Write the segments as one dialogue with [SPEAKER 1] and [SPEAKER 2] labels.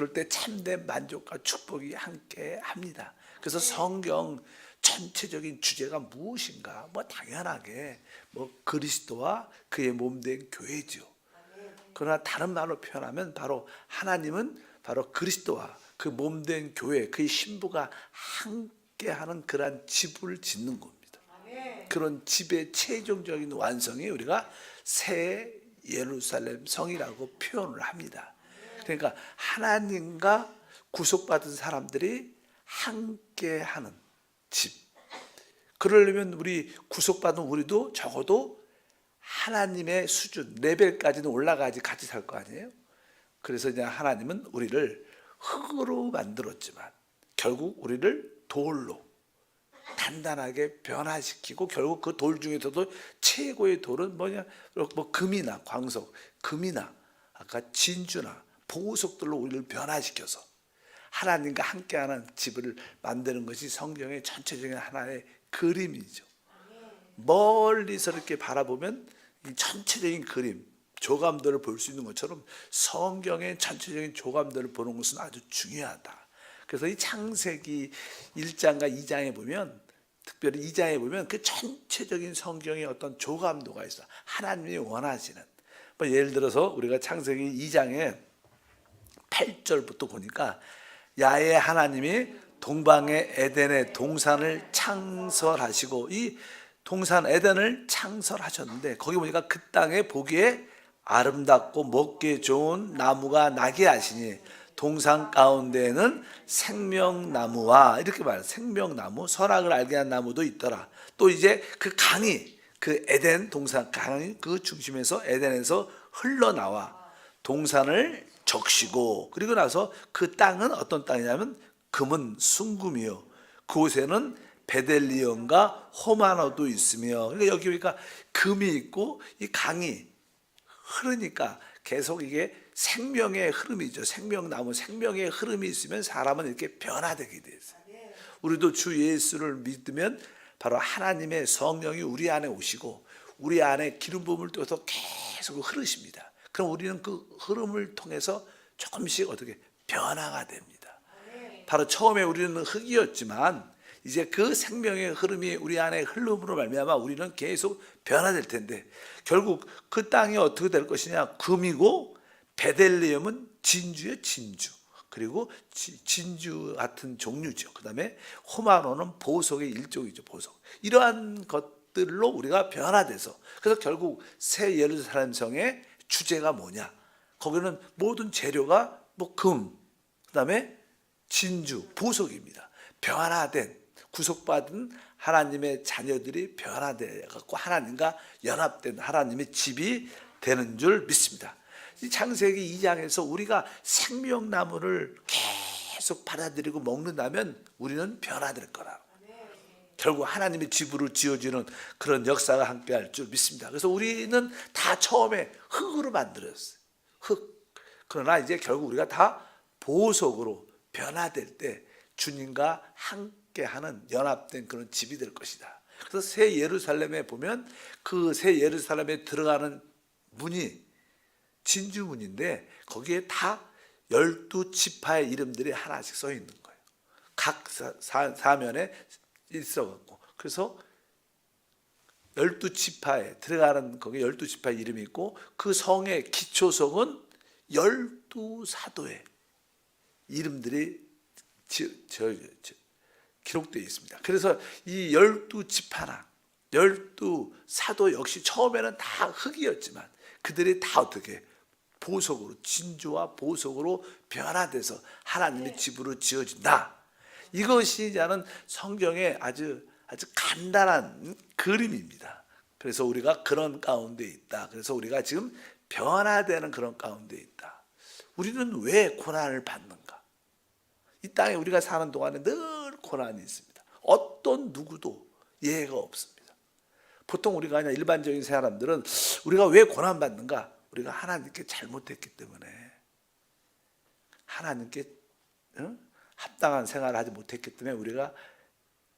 [SPEAKER 1] 그럴 때 참된 만족과 축복이 함께 합니다. 그래서 성경 전체적인 주제가 무엇인가? 당연하게 그리스도와 그의 몸된 교회죠. 그러나 다른 말로 표현하면 바로 하나님은 바로 그리스도와 그 몸된 교회, 그의 신부가 함께하는 그러한 집을 짓는 겁니다. 그런 집의 최종적인 완성이 우리가 새 예루살렘 성이라고 표현을 합니다. 그러니까 하나님과 구속받은 사람들이 함께하는 집. 그러려면 우리 구속받은 우리도 적어도 하나님의 수준, 레벨까지는 올라가야지 같이 살 거 아니에요? 그래서 이제 하나님은 우리를 흙으로 만들었지만 결국 우리를 돌로 단단하게 변화시키고, 결국 그 돌 중에서도 최고의 돌은 뭐냐? 금이나 광석, 금이나 아까 진주나 보석들로 우리를 변화시켜서 하나님과 함께하는 집을 만드는 것이 성경의 전체적인 하나의 그림이죠. 멀리서 이렇게 바라보면 이 전체적인 그림, 조감들을 볼 수 있는 것처럼 성경의 전체적인 조감들을 보는 것은 아주 중요하다. 그래서 이 창세기 1장과 2장에 보면, 특별히 2장에 보면 그 전체적인 성경의 어떤 조감도가 있어. 하나님이 원하시는. 예를 들어서 우리가 창세기 2장에 8절부터 보니까 야훼 하나님이 동방의 에덴의 동산을 창설하시고, 이 동산 에덴을 창설하셨는데 거기 보니까 그 땅에 보기에 아름답고 먹기에 좋은 나무가 나게 하시니 동산 가운데에는 생명나무와, 이렇게 말해요. 생명나무, 선악을 알게 한 나무도 있더라. 또 이제 그 강이, 그 에덴 동산 강이 그 중심에서 에덴에서 흘러나와 동산을 적시고, 그리고 나서 그 땅은 어떤 땅이냐면 금은 순금이요, 그곳에는 베델리엄과 호마노도 있으며. 그러니까 여기 보니까 금이 있고 이 강이 흐르니까 계속 이게 생명의 흐름이죠. 생명나무, 생명의 흐름이 있으면 사람은 이렇게 변화되게 돼 있어요. 우리도 주 예수를 믿으면 바로 하나님의 성령이 우리 안에 오시고 우리 안에 기름 부음을 통해서 계속 흐르십니다. 그럼 우리는 그 흐름을 통해서 조금씩 어떻게 변화가 됩니다. 바로 처음에 우리는 흙이었지만 이제 그 생명의 흐름이 우리 안에 흐름으로 말미암아 우리는 계속 변화될 텐데, 결국 그 땅이 어떻게 될 것이냐? 금이고 베델리엄은 진주예요, 진주. 그리고 진주 같은 종류죠. 그 다음에 호마노는 보석의 일종이죠, 보석. 이러한 것들로 우리가 변화돼서, 그래서 결국 새 예루살렘 성의 주제가 뭐냐? 거기는 모든 재료가 금, 그 다음에 진주, 보석입니다. 변화된, 구속받은 하나님의 자녀들이 변화되어 갖고 하나님과 연합된 하나님의 집이 되는 줄 믿습니다. 이 창세기 2장에서 우리가 생명나무를 계속 받아들이고 먹는다면 우리는 변화될 거라. 결국 하나님의 집으로 지어지는 그런 역사가 함께할 줄 믿습니다. 그래서 우리는 다 처음에 흙으로 만들었어요. 흙. 그러나 이제 결국 우리가 다 보석으로 변화될 때 주님과 함께하는 연합된 그런 집이 될 것이다. 그래서 새 예루살렘에 보면 그 새 예루살렘에 들어가는 문이 진주문인데 거기에 다 12지파의 이름들이 하나씩 써 있는 거예요. 각 사면에 있어갖고, 그래서 12지파에 들어가는 거기 12지파의 이름이 있고, 그 성의 기초석은 12사도의 이름들이 기록되어 있습니다. 그래서 이 12지파나 12사도 역시 처음에는 다 흙이었지만 그들이 다 어떻게 보석으로, 진주와 보석으로 변화돼서 하나님의 집으로 지어진다. 이것이 저는 성경의 아주 간단한 그림입니다. 그래서 우리가 그런 가운데 있다. 그래서 우리가 지금 변화되는 그런 가운데 있다. 우리는 왜 고난을 받는가? 이 땅에 우리가 사는 동안에 늘 고난이 있습니다. 어떤 누구도 예외가 없습니다. 보통 우리가 그냥 일반적인 사람들은 우리가 왜 고난받는가? 우리가 하나님께 잘못했기 때문에, 하나님께 합당한 생활을 하지 못했기 때문에 우리가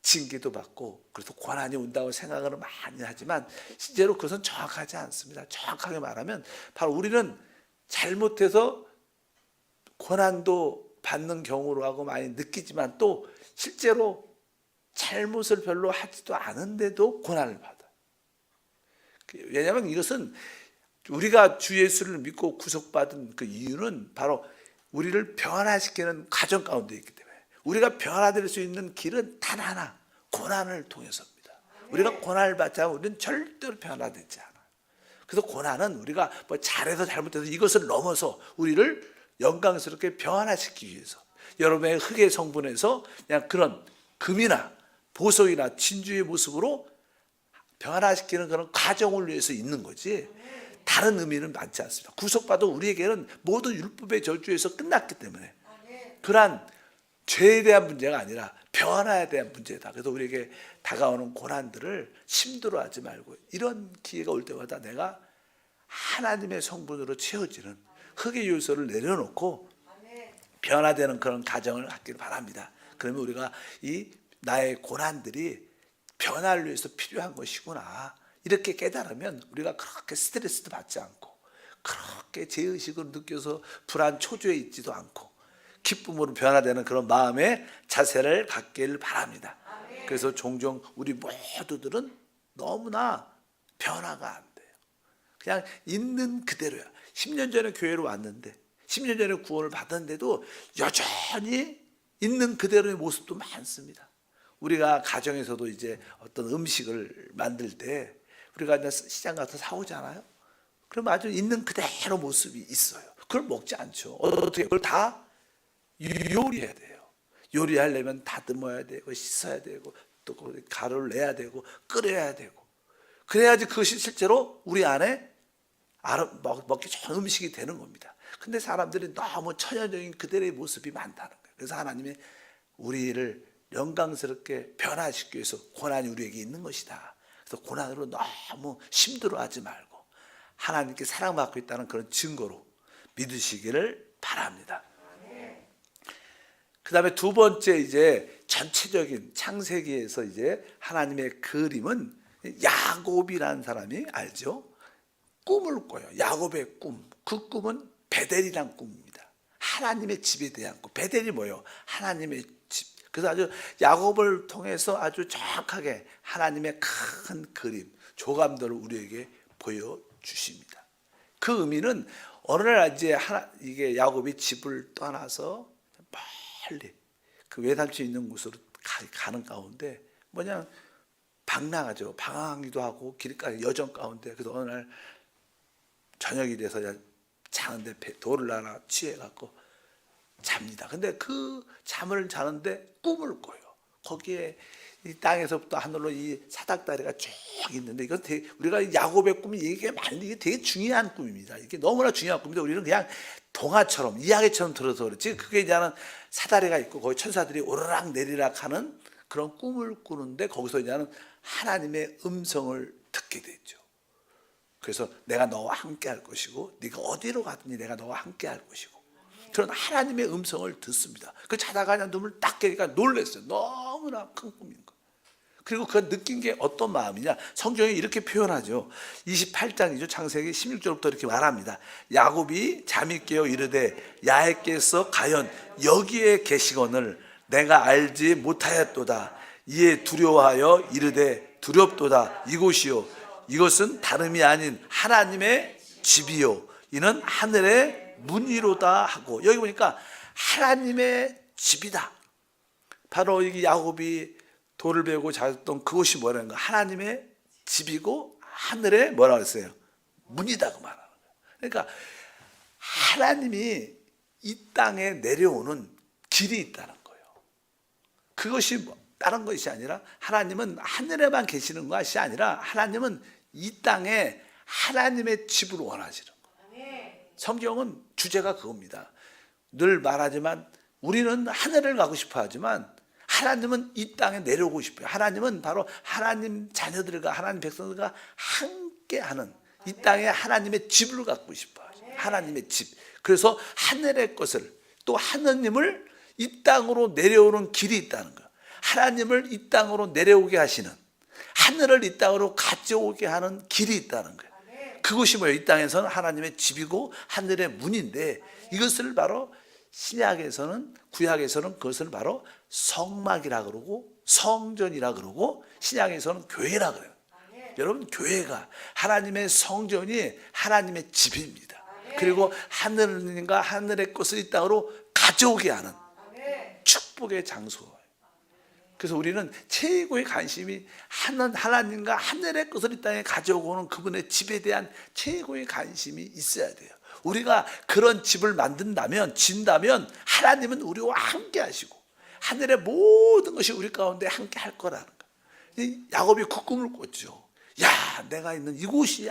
[SPEAKER 1] 징계도 받고, 그래서 고난이 온다고 생각을 많이 하지만 실제로 그것은 정확하지 않습니다. 정확하게 말하면 바로 우리는 잘못해서 고난도 받는 경우로 하고 많이 느끼지만 또 실제로 잘못을 별로 하지도 않은데도 고난을 받아. 왜냐하면 이것은 우리가 주 예수를 믿고 구속받은 그 이유는 바로 우리를 변화시키는 과정 가운데 있기 때문에, 우리가 변화될 수 있는 길은 단 하나, 고난을 통해서입니다. 우리가 고난을 받지 않으면 우리는 절대로 변화되지 않아. 그래서 고난은 우리가 뭐 잘해서 잘못해서 이것을 넘어서 우리를 영광스럽게 변화시키기 위해서, 여러분의 흙의 성분에서 그냥 그런 금이나 보석이나 진주의 모습으로 변화시키는 그런 과정을 위해서 있는 거지, 다른 의미는 많지 않습니다. 구속받은 우리에게는 모든 율법의 저주에서 끝났기 때문에 그러한 죄에 대한 문제가 아니라 변화에 대한 문제다. 그래서 우리에게 다가오는 고난들을 힘들어하지 말고, 이런 기회가 올 때마다 내가 하나님의 성분으로 채워지는 흙의 요소를 내려놓고 변화되는 그런 가정을 갖기를 바랍니다. 그러면 우리가 이 나의 고난들이 변화를 위해서 필요한 것이구나, 이렇게 깨달으면 우리가 그렇게 스트레스도 받지 않고, 그렇게 죄의식을 느껴서 불안 초조해 있지도 않고, 기쁨으로 변화되는 그런 마음의 자세를 갖기를 바랍니다. 그래서 종종 우리 모두들은 너무나 변화가 안 돼요. 그냥 있는 그대로야. 10년 전에 교회로 왔는데, 10년 전에 구원을 받았는데도 여전히 있는 그대로의 모습도 많습니다. 우리가 가정에서도 이제 어떤 음식을 만들 때 우리가 이제 시장 가서 사오잖아요. 그럼 아주 있는 그대로 모습이 있어요. 그걸 먹지 않죠. 어떻게 그걸 다 요리해야 돼요. 요리하려면 다듬어야 되고 씻어야 되고 또 가루를 내야 되고 끓여야 되고, 그래야지 그것이 실제로 우리 안에 먹기 좋은 음식이 되는 겁니다. 근데 사람들이 너무 천연적인 그대로의 모습이 많다는 거예요. 그래서 하나님이 우리를 영광스럽게 변화시키기 위해서 고난이 우리에게 있는 것이다. 그래서 고난으로 너무 힘들어하지 말고 하나님께 사랑받고 있다는 그런 증거로 믿으시기를 바랍니다. 그 다음에 두 번째, 이제 전체적인 창세기에서 이제 하나님의 그림은 야곱이라는 사람이 알죠? 꿈을 꿔요. 야곱의 꿈. 그 꿈은 베델이란 꿈입니다. 하나님의 집에 대한 꿈. 베델이 뭐예요? 하나님의 집. 그래서 아주 야곱을 통해서 아주 정확하게 하나님의 큰 그림, 조감도를 우리에게 보여주십니다. 그 의미는 어느 날 이제 이게 야곱이 집을 떠나서 멀리 그 외삼촌 있는 곳으로 가는 가운데 뭐냐, 방랑하죠. 방황하기도 하고 길가에 여정 가운데. 그래서 어느 날 저녁이 돼서 자는데 돌을 하나 취해갖고 잡니다. 근데 그 잠을 자는데 꿈을 꿔요. 거기에 이 땅에서부터 하늘로 이 사닥다리가 쭉 있는데, 이건 되게, 우리가 야곱의 꿈이 이게 많은데 이게 되게 중요한 꿈입니다. 이게 너무나 중요한 꿈인데 우리는 그냥 동화처럼 이야기처럼 들어서 그렇지, 그게 이제는 사다리가 있고 거기 천사들이 오르락 내리락 하는 그런 꿈을 꾸는데, 거기서 이제는 하나님의 음성을 듣게 되죠. 그래서 내가 너와 함께 할 것이고 네가 어디로 가든지 내가 너와 함께 할 것이고, 그런 하나님의 음성을 듣습니다. 그 자다가 그냥 눈을 딱 깨니까 놀랐어요. 너무나 큰 꿈인 거예요. 그리고 그 느낀 게 어떤 마음이냐, 성경이 이렇게 표현하죠. 28장이죠. 창세기 16절부터 이렇게 말합니다. 야곱이 잠이 깨어 이르되 야훼께서 과연 여기에 계시거늘 내가 알지 못하였도다. 이에 두려워하여 이르되 두렵도다. 이곳이요 이것은 다름이 아닌 하나님의 집이요 이는 하늘의 문이로다 하고, 여기 보니까 하나님의 집이다. 바로 이 야곱이 돌을 베고 자던 그곳이 뭐라는 거야? 하나님의 집이고 하늘의 뭐라고 했어요? 문이다, 그 말하는 거예요. 그러니까 하나님이 이 땅에 내려오는 길이 있다는 거예요. 그것이 다른 것이 아니라 하나님은 하늘에만 계시는 것이 아니라 하나님은 이 땅에 하나님의 집을 원하시는 거예요. 성경은 주제가 그겁니다. 늘 말하지만 우리는 하늘을 가고 싶어 하지만 하나님은 이 땅에 내려오고 싶어요. 하나님은 바로 하나님 자녀들과 하나님 백성들과 함께하는 이 땅에 하나님의 집을 갖고 싶어요. 하나님의 집. 그래서 하늘의 것을, 또 하느님을 이 땅으로 내려오는 길이 있다는 거예요. 하나님을 이 땅으로 내려오게 하시는, 하늘을 이 땅으로 가져오게 하는 길이 있다는 거예요. 그것이 뭐예요? 이 땅에서는 하나님의 집이고 하늘의 문인데, 이것을 바로 신약에서는, 구약에서는 그것을 바로 성막이라 그러고 성전이라 그러고, 신약에서는 교회라 그래요. 여러분, 교회가, 하나님의 성전이 하나님의 집입니다. 그리고 하늘과 하늘의 것을 이 땅으로 가져오게 하는 축복의 장소. 그래서 우리는 최고의 관심이 하나님과 하늘의 것을 이 땅에 가져오는 그분의 집에 대한 최고의 관심이 있어야 돼요. 우리가 그런 집을 만든다면, 진다면 하나님은 우리와 함께 하시고 하늘의 모든 것이 우리 가운데 함께 할 거라는 거예요. 야곱이 그 꿈을 꿨죠. 야, 내가 있는 이곳이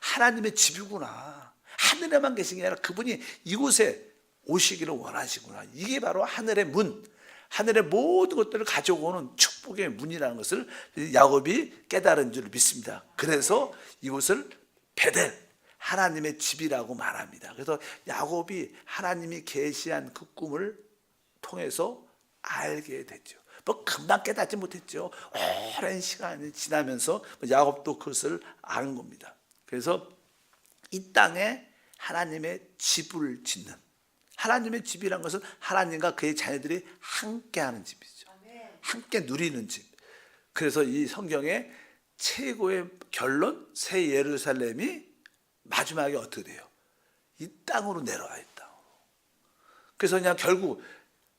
[SPEAKER 1] 하나님의 집이구나. 하늘에만 계신 게 아니라 그분이 이곳에 오시기를 원하시구나. 이게 바로 하늘의 문, 하늘의 모든 것들을 가져오는 축복의 문이라는 것을 야곱이 깨달은 줄 믿습니다. 그래서 이곳을 베델, 하나님의 집이라고 말합니다. 그래서 야곱이 하나님이 계시한 그 꿈을 통해서 알게 됐죠. 뭐 금방 깨닫지 못했죠. 오랜 시간이 지나면서 야곱도 그것을 아는 겁니다. 그래서 이 땅에 하나님의 집을 짓는, 하나님의 집이란 것은 하나님과 그의 자녀들이 함께하는 집이죠. 함께 누리는 집. 그래서 이 성경의 최고의 결론, 새 예루살렘이 마지막에 어떻게 돼요? 이 땅으로 내려와, 이 땅으로. 그래서 그냥 결국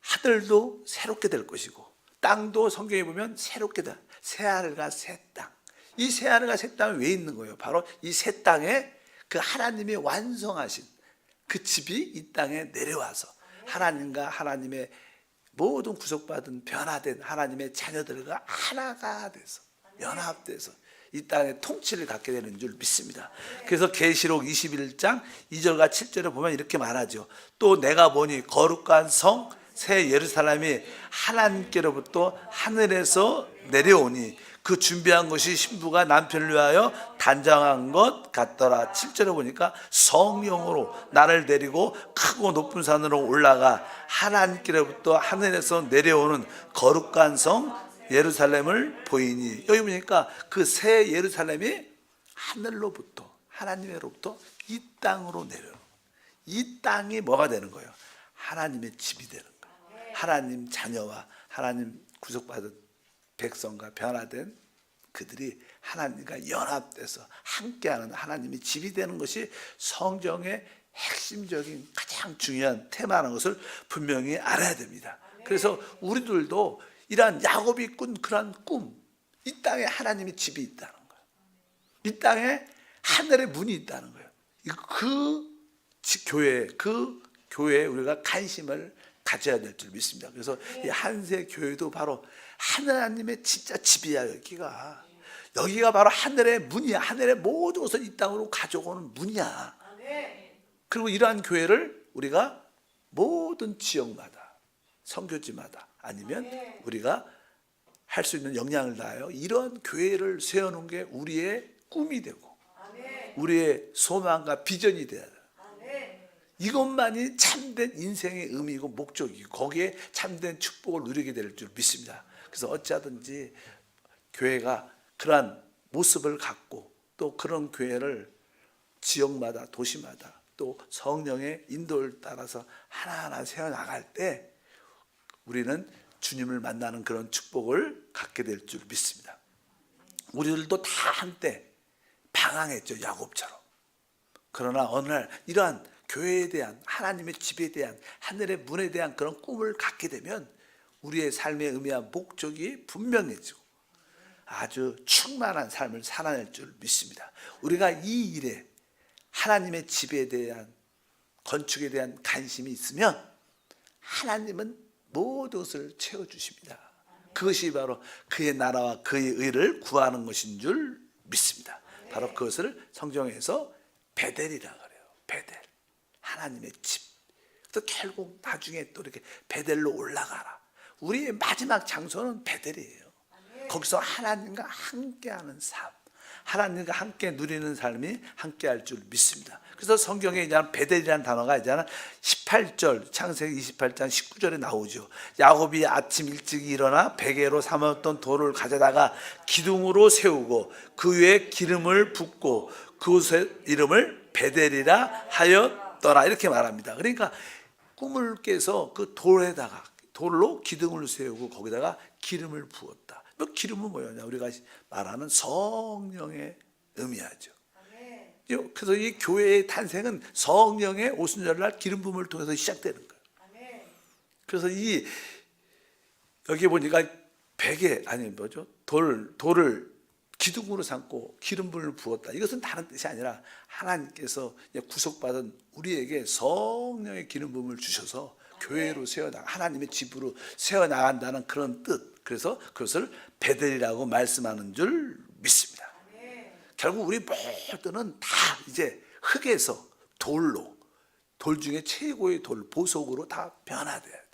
[SPEAKER 1] 하늘도 새롭게 될 것이고 땅도 성경에 보면 새롭게 될, 새하늘과 새 땅. 이 새하늘과 새 땅이 왜 있는 거예요? 바로 이 새 땅에 그 하나님이 완성하신 그 집이 이 땅에 내려와서 하나님과 하나님의 모든 구속받은 변화된 하나님의 자녀들과 하나가 돼서 연합돼서 이 땅의 통치를 갖게 되는 줄 믿습니다. 그래서 계시록 21장 2절과 7절에 보면 이렇게 말하죠. 또 내가 보니 거룩한 성 새 예루살렘이 하나님께로부터 하늘에서 내려오니 그 준비한 것이 신부가 남편을 위하여 단장한 것 같더라. 7절에 보니까 성령으로 나를 데리고 크고 높은 산으로 올라가 하나님께로부터 하늘에서 내려오는 거룩한 성 예루살렘을 보이니, 여기 보니까 그 새 예루살렘이 하늘로부터, 하나님으로부터 이 땅으로 내려오는, 이 땅이 뭐가 되는 거예요? 하나님의 집이 되는 거예요. 하나님 자녀와 하나님 구속받은 백성과 변화된 그들이 하나님과 연합돼서 함께하는 하나님의 집이 되는 것이 성경의 핵심적인 가장 중요한 테마라는 것을 분명히 알아야 됩니다. 그래서 우리들도 이러한 야곱이 꾼 그러한 꿈, 이 땅에 하나님의 집이 있다는 거예요. 이 땅에 하늘의 문이 있다는 거예요. 그 교회에 우리가 관심을 가져야 될 줄 믿습니다. 그래서 이 한세 교회도 바로 하나님의 진짜 집이야. 여기가 바로 하늘의 문이야. 하늘의 모든 것을 이 땅으로 가져오는 문이야. 그리고 이러한 교회를 우리가 모든 지역마다, 선교지마다, 아니면 우리가 할 수 있는 역량을 다하여 이런 교회를 세워놓은 게 우리의 꿈이 되고 우리의 소망과 비전이 되어야 돼요. 이것만이 참된 인생의 의미이고 목적이고 거기에 참된 축복을 누리게 될 줄 믿습니다. 그래서 어찌하든지 교회가 그러한 모습을 갖고 또 그런 교회를 지역마다, 도시마다 또 성령의 인도를 따라서 하나하나 세워나갈 때 우리는 주님을 만나는 그런 축복을 갖게 될 줄 믿습니다. 우리들도 다 한때 방황했죠, 야곱처럼. 그러나 어느 날 이러한 교회에 대한, 하나님의 집에 대한, 하늘의 문에 대한 그런 꿈을 갖게 되면 우리의 삶의 의미와 목적이 분명해지고 아주 충만한 삶을 살아낼 줄 믿습니다. 우리가 이 일에, 하나님의 집에 대한, 건축에 대한 관심이 있으면 하나님은 모든 것을 채워주십니다. 그것이 바로 그의 나라와 그의 의를 구하는 것인 줄 믿습니다. 바로 그것을 성경에서 베델이라고 그래요. 베델, 하나님의 집. 그래서 결국 나중에 또 이렇게 베델로 올라가라. 우리의 마지막 장소는 베델이에요. 거기서 하나님과 함께하는 삶, 하나님과 함께 누리는 삶이 함께할 줄 믿습니다. 그래서 성경에 이제 베델이라는 단어가 이제 18절, 창세기 28장 19절에 나오죠. 야곱이 아침 일찍 일어나 베개로 삼았던 돌을 가져다가 기둥으로 세우고 그 위에 기름을 붓고 그곳의 이름을 베델이라 하였더라, 이렇게 말합니다. 그러니까 꿈을 깨서 그 돌로 기둥을 세우고 거기다가 기름을 부었다. 기름은 뭐였냐? 우리가 말하는 성령의 의미하죠. 그래서 이 교회의 탄생은 성령의 오순절날 기름 부음을 통해서 시작되는 거예요. 그래서 여기 보니까 베개 돌을 기둥으로 삼고 기름불을 부었다. 이것은 다른 뜻이 아니라 하나님께서 구속받은 우리에게 성령의 기름 부음을 주셔서 교회로 하나님의 집으로 세워나간다는 그런 뜻. 그래서 그것을 베델이라고 말씀하는 줄 믿습니다. 결국 우리 모두는 다 이제 흙에서 돌 중에 최고의 보석으로 다 변화돼야 돼.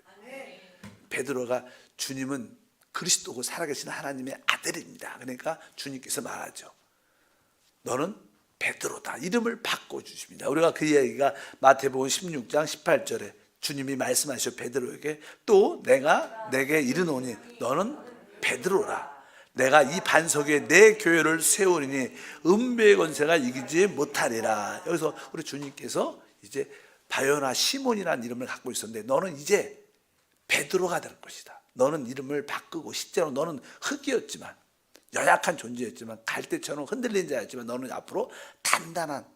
[SPEAKER 1] 베드로가 주님은 그리스도고 살아계신 하나님의 아들입니다. 그러니까 주님께서 말하죠. 너는 베드로다. 이름을 바꿔주십니다. 우리가 그 이야기가 마태복음 16장 18절에 주님이 말씀하셔 베드로에게 또 내가 내게 이르노니 너는 베드로라. 내가 이 반석 위에 내 교회를 세우리니 음배의 권세가 이기지 못하리라. 여기서 우리 주님께서 이제 바요나 시몬이라는 이름을 갖고 있었는데 너는 이제 베드로가 될 것이다. 너는 이름을 바꾸고 실제로 너는 흙이었지만 연약한 존재였지만 갈대처럼 흔들린 자였지만 너는 앞으로 단단한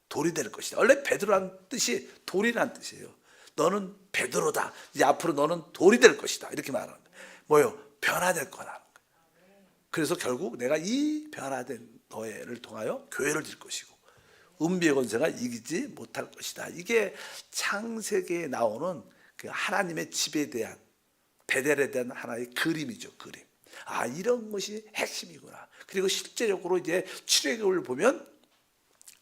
[SPEAKER 1] 돌이 될 것이다. 원래 베드로란 뜻이 돌이란 뜻이에요. 너는 베드로다. 이제 앞으로 너는 돌이 될 것이다. 이렇게 말하는 거예요. 뭐요? 변화될 거라는 거예요. 그래서 결국 내가 이 변화된 너를 통하여 교회를 질 것이고 음비의 권세가 이기지 못할 것이다. 이게 창세기에 나오는 그 하나님의 집에 대한 베델에 대한 하나의 그림이죠. 그림. 이런 것이 핵심이구나. 그리고 실제적으로 이제 출애굽을 보면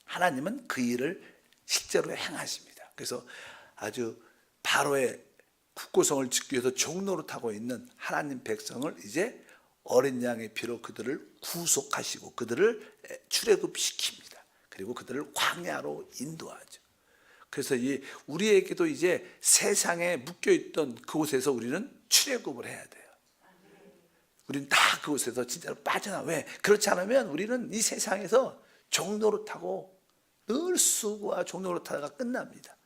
[SPEAKER 1] 하나님은 그 일을 실제로 행하십니다. 그래서 아주 바로의 국고성을 짓기 위해서 종로를 타고 있는 하나님 백성을 이제 어린 양의 피로 그들을 구속하시고 그들을 출애굽시킵니다. 그리고 그들을 광야로 인도하죠. 그래서 우리에게도 이제 세상에 묶여있던 그곳에서 우리는 출애굽을 해야 돼요. 우리는 다 그곳에서 진짜로 빠져나. 왜? 그렇지 않으면 우리는 이 세상에서 종로를 타고 늘 수고와 종로를 타다가 끝납니다.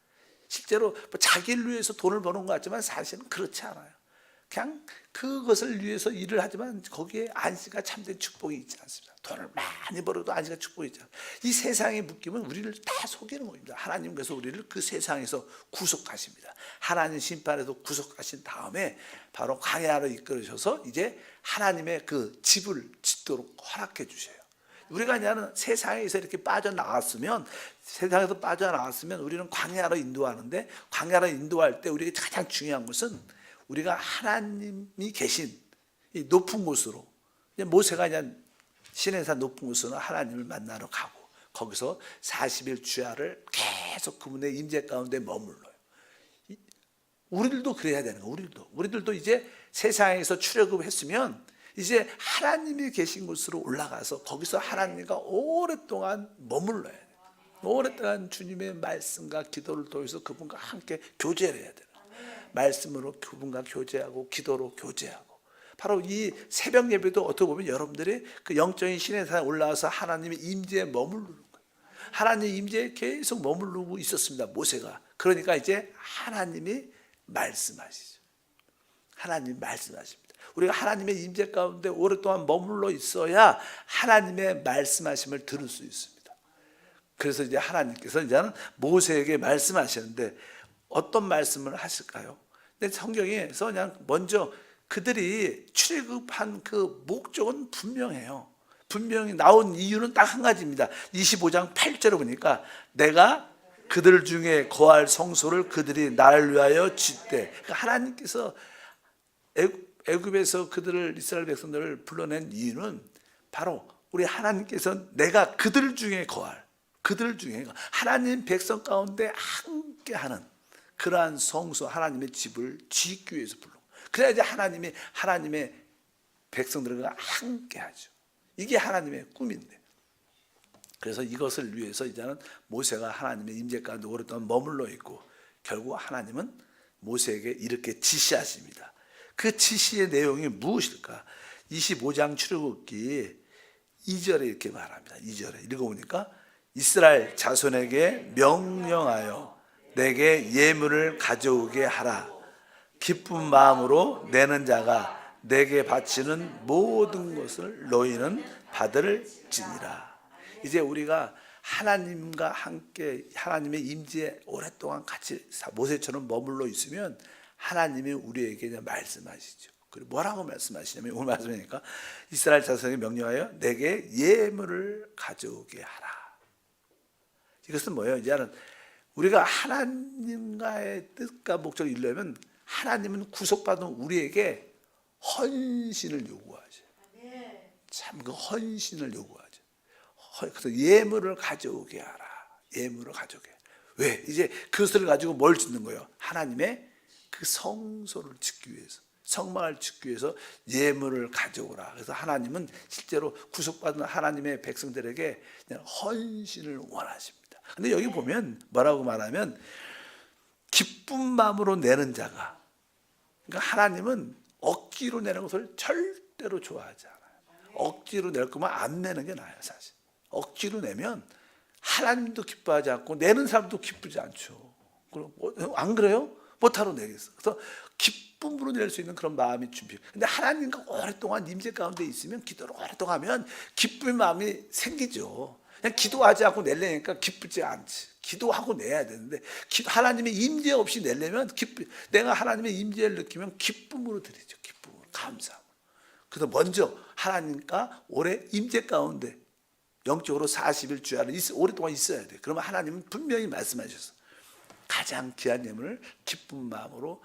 [SPEAKER 1] 실제로 자기를 위해서 돈을 버는 것 같지만 사실은 그렇지 않아요. 그냥 그것을 위해서 일을 하지만 거기에 안식과 참된 축복이 있지 않습니다. 돈을 많이 벌어도 안식과 축복이 있지 않습니다. 이 세상의 묶임은 우리를 다 속이는 겁니다. 하나님께서 우리를 그 세상에서 구속하십니다. 하나님 심판에서 구속하신 다음에 바로 광야로 이끌으셔서 이제 하나님의 그 집을 짓도록 허락해 주셔요. 우리가 그냥 세상에서 이렇게 빠져나왔으면 우리는 광야로 인도하는데, 광야로 인도할 때 우리가 가장 중요한 것은 우리가 하나님이 계신 이 높은 곳으로, 모세가 그냥 시내산 높은 곳으로 하나님을 만나러 가고 거기서 40일 주야를 계속 그분의 임재 가운데 머물러요. 우리들도 그래야 되는 거예요. 우리들도 이제 세상에서 출애굽했으면 이제 하나님이 계신 곳으로 올라가서 거기서 하나님과 오랫동안 머물러야 돼요. 오랫동안 주님의 말씀과 기도를 통해서 그분과 함께 교제를 해야 돼요. 말씀으로 그분과 교제하고 기도로 교제하고. 바로 이 새벽 예배도 어떻게 보면 여러분들이 그 영적인 신의 산에 올라와서 하나님의 임재에 머무르는 거예요. 하나님의 임재에 계속 머무르고 있었습니다, 모세가. 그러니까 이제 하나님이 말씀하시죠. 하나님이 말씀하십니다. 우리가 하나님의 임재 가운데 오랫동안 머물러 있어야 하나님의 말씀하심을 들을 수 있습니다. 그래서 이제 하나님께서 이제는 모세에게 말씀하시는데 어떤 말씀을 하실까요? 근데 성경에서 그냥 먼저 그들이 출애굽한 그 목적은 분명해요. 분명히 나온 이유는 딱 한 가지입니다. 25장 8절을 보니까 내가 그들 중에 거할 성소를 그들이 나를 위하여 짓되. 그러니까 하나님께서 애굽에서 그들을, 이스라엘 백성들을 불러낸 이유는 바로 우리 하나님께서 내가 그들 중에 하나님 백성 가운데 함께하는 그러한 성소, 하나님의 집을 짓기 위해서 불러. 그래야지 하나님의 백성들과 함께하죠. 이게 하나님의 꿈인데. 그래서 이것을 위해서 이제는 모세가 하나님의 임재 가운데 오랫동안 머물러 있고 결국 하나님은 모세에게 이렇게 지시하십니다. 그 지시의 내용이 무엇일까? 25장 출애굽기 2절에 이렇게 말합니다. 2절에 읽어보니까 이스라엘 자손에게 명령하여 내게 예물을 가져오게 하라. 기쁜 마음으로 내는 자가 내게 바치는 모든 것을 너희는 받을지니라. 이제 우리가 하나님과 함께 하나님의 임재에 오랫동안 같이 모세처럼 머물러 있으면 하나님이 우리에게 말씀하시죠. 그리고 뭐라고 말씀하시냐면, 오늘 말씀하니까 이스라엘 자손에게 명령하여 내게 예물을 가져오게 하라. 이것은 뭐예요? 이제는 우리가 하나님과의 뜻과 목적을 이루려면 하나님은 구속받은 우리에게 헌신을 요구하죠. 참 그 헌신을 요구하죠. 그래서 예물을 가져오게 하라. 예물을 가져오게. 왜? 이제 그것을 가지고 뭘 짓는 거예요? 하나님의 그 성소를 짓기 위해서, 성막을 짓기 위해서 예물을 가져오라. 그래서 하나님은 실제로 구속받은 하나님의 백성들에게 헌신을 원하십니다. 근데 여기 보면 뭐라고 말하면 기쁜 마음으로 내는 자가, 그러니까 하나님은 억지로 내는 것을 절대로 좋아하지 않아요. 억지로 낼 거면 안 내는 게 나아요. 사실 억지로 내면 하나님도 기뻐하지 않고 내는 사람도 기쁘지 않죠. 안 그래요? 못하러 내겠어. 그래서 기쁨으로 낼 수 있는 그런 마음이 준비. 근데 하나님과 오랫동안 임재 가운데 있으면, 기도를 오랫동안 하면 기쁨의 마음이 생기죠. 그냥 기도하지 않고 내려니까 기쁘지 않지. 기도하고 내야 되는데 하나님의 임재 없이 내려면 내가 하나님의 임재를 느끼면 기쁨으로 드리죠. 기쁨으로, 감사함으로. 그래서 먼저 하나님과 오래 임재 가운데 영적으로 40일 주야를 오랫동안 있어야 돼. 그러면 하나님은 분명히 말씀하셔서 가장 귀한 예물을 기쁜 마음으로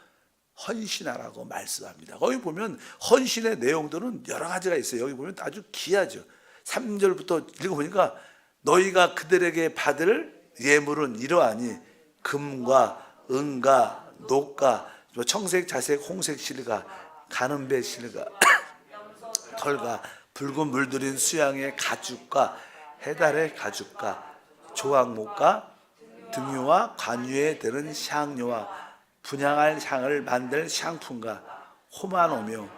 [SPEAKER 1] 헌신하라고 말씀합니다. 거기 보면 헌신의 내용들은 여러 가지가 있어요. 여기 보면 아주 귀하죠. 3절부터 읽어보니까 너희가 그들에게 받을 예물은 이러하니 금과 은과 녹과 청색, 자색, 홍색 실과 가는배 실과 털과 붉은 물들인 수양의 가죽과 해달의 가죽과 조각목과 등유와 관유에 드는 향료와 분향할 향을 만들 향품과 호마노며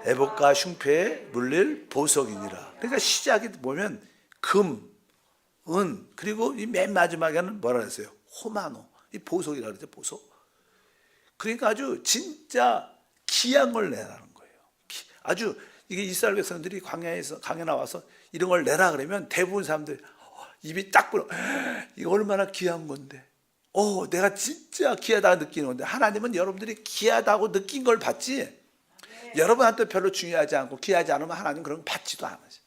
[SPEAKER 1] 에봇과 흉패에 물릴 보석이니라. 그러니까 시작이 보면 금, 은, 그리고 이 맨 마지막에는 뭐라 그랬어요? 호마노, 이 보석이라 그러죠. 보석. 그러니까 아주 진짜 귀한 걸 내라는 거예요. 아주 이게 이스라엘 백성들이 광야에 나와서 이런 걸 내라 그러면 대부분 사람들 입이 딱 불어. 이거 얼마나 귀한 건데. 내가 진짜 귀하다고 느끼는 건데, 하나님은 여러분들이 귀하다고 느낀 걸 받지, 여러분한테 별로 중요하지 않고 귀하지 않으면 하나님 그런 거 받지도 않으셔.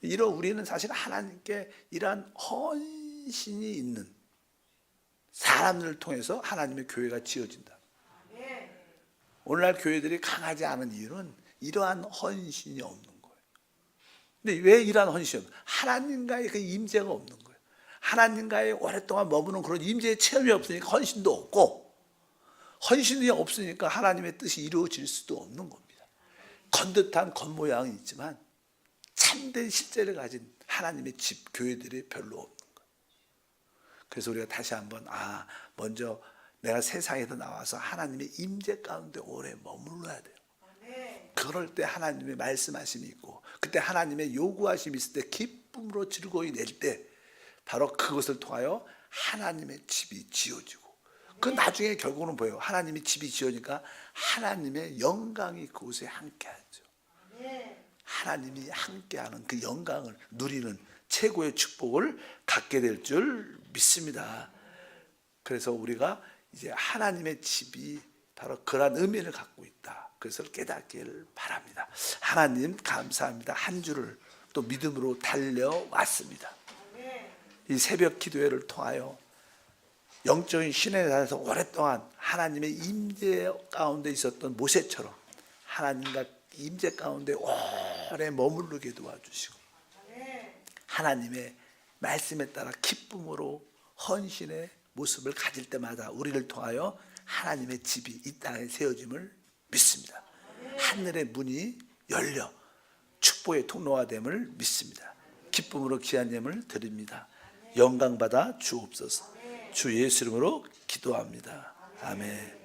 [SPEAKER 1] 이런 우리는 사실 하나님께 이러한 헌신이 있는 사람들을 통해서 하나님의 교회가 지어진다. 오늘날 교회들이 강하지 않은 이유는 이러한 헌신이 없는 거예요. 근데 왜 이러한 헌신이 없는 거예요? 하나님과의 그 임재가 없는 거예요. 하나님과의 오랫동안 머무는 그런 임재의 체험이 없으니까 헌신도 없고, 헌신이 없으니까 하나님의 뜻이 이루어질 수도 없는 겁니다. 건듯한 겉모양이 있지만 참된 실제를 가진 하나님의 집, 교회들이 별로 없는 거예요. 그래서 우리가 다시 한번 먼저 내가 세상에서 나와서 하나님의 임재 가운데 오래 머물러야 돼요. 그럴 때 하나님의 말씀하심이 있고, 그때 하나님의 요구하심이 있을 때 기쁨으로 즐거이 낼 때 바로 그것을 통하여 하나님의 집이 지어지고, 그 나중에 결국은 뭐예요? 하나님의 집이 지어지니까 하나님의 영광이 그곳에 함께하죠. 하나님이 함께하는 그 영광을 누리는 최고의 축복을 갖게 될 줄 믿습니다. 그래서 우리가 이제 하나님의 집이 바로 그러한 의미를 갖고 있다. 그것을 깨닫기를 바랍니다. 하나님 감사합니다. 한 주를 또 믿음으로 달려왔습니다. 이 새벽 기도회를 통하여 영적인 신의 산에서 오랫동안 하나님의 임재 가운데 있었던 모세처럼 하나님과 임재 가운데 오래 머무르게 도와주시고, 하나님의 말씀에 따라 기쁨으로 헌신의 모습을 가질 때마다 우리를 통하여 하나님의 집이 이 땅에 세워짐을 믿습니다. 하늘의 문이 열려 축복의 통로가 됨을 믿습니다. 기쁨으로 귀한 예물 드립니다. 영광받아 주옵소서. 주 예수 이름으로 기도합니다. 아멘.